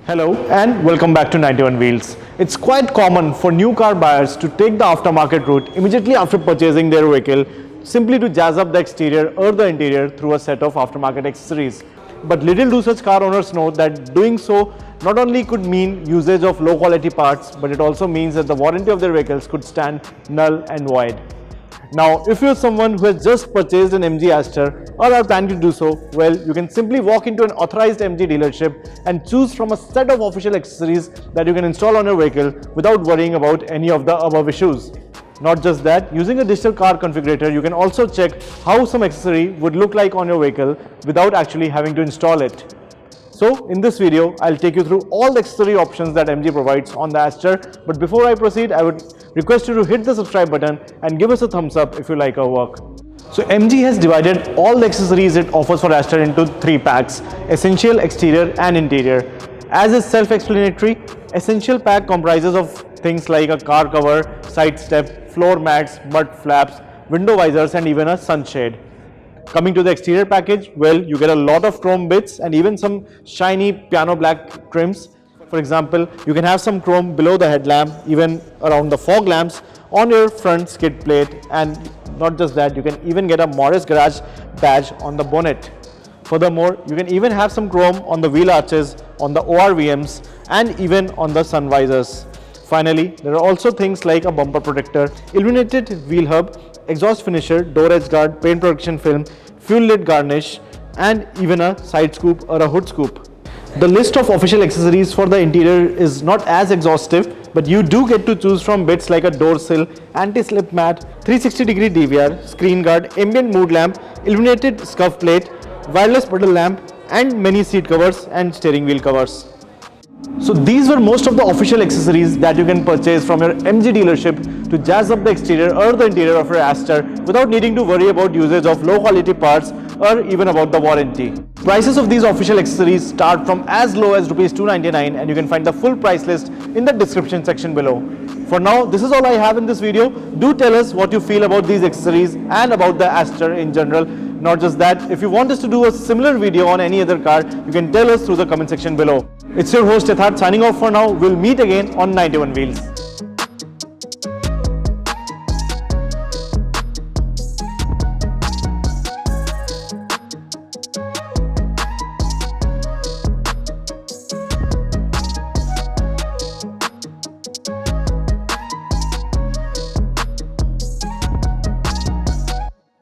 Hello and welcome back to 91 Wheels. It's quite common for new car buyers to take the aftermarket route immediately after purchasing their vehicle simply to jazz up the exterior or the interior through a set of aftermarket accessories. But little do such car owners know that doing so not only could mean usage of low quality parts, but it also means that the warranty of their vehicles could stand null and void. Now, if you're someone who has just purchased an MG Astor or are planning to do so, well, you can simply walk into an authorized MG dealership and choose from a set of official accessories that you can install on your vehicle without worrying about any of the above issues. Not just that, using a digital car configurator, you can also check how some accessory would look like on your vehicle without actually having to install it. So in this video, I'll take you through all the accessory options that MG provides on the Astor. But before I proceed, I would request you to hit the subscribe button and give us a thumbs up if you like our work. So MG has divided all the accessories it offers for Astor into three packs: Essential, Exterior and Interior. As is self-explanatory, Essential pack comprises of things like a car cover, side step, floor mats, mud flaps, window visors and even a sunshade. Coming to the exterior package, well, you get a lot of chrome bits and even some shiny piano black trims. For example, you can have some chrome below the headlamp, even around the fog lamps, on your front skid plate, and not just that, you can even get a Morris Garage badge on the bonnet. Furthermore, you can even have some chrome on the wheel arches, on the ORVMs, and even on the sun visors. Finally, there are also things like a bumper protector, illuminated wheel hub, exhaust finisher, door edge guard, paint protection film, fuel lid garnish, and even a side scoop or a hood scoop. The list of official accessories for the interior is not as exhaustive, but you do get to choose from bits like a door sill, anti-slip mat, 360-degree DVR, screen guard, ambient mood lamp, illuminated scuff plate, wireless pedal lamp, and many seat covers and steering wheel covers. So these were most of the official accessories that you can purchase from your MG dealership to jazz up the exterior or the interior of your Astor without needing to worry about usage of low quality parts or even about the warranty. Prices of these official accessories start from as low as Rs 299 and you can find the full price list in the description section below. For now, this is all I have in this video. Do tell us what you feel about these accessories and about the Astor in general. Not just that, if you want us to do a similar video on any other car, you can tell us through the comment section below. It's your host Yatharth signing off for now. We'll meet again on 91 Wheels.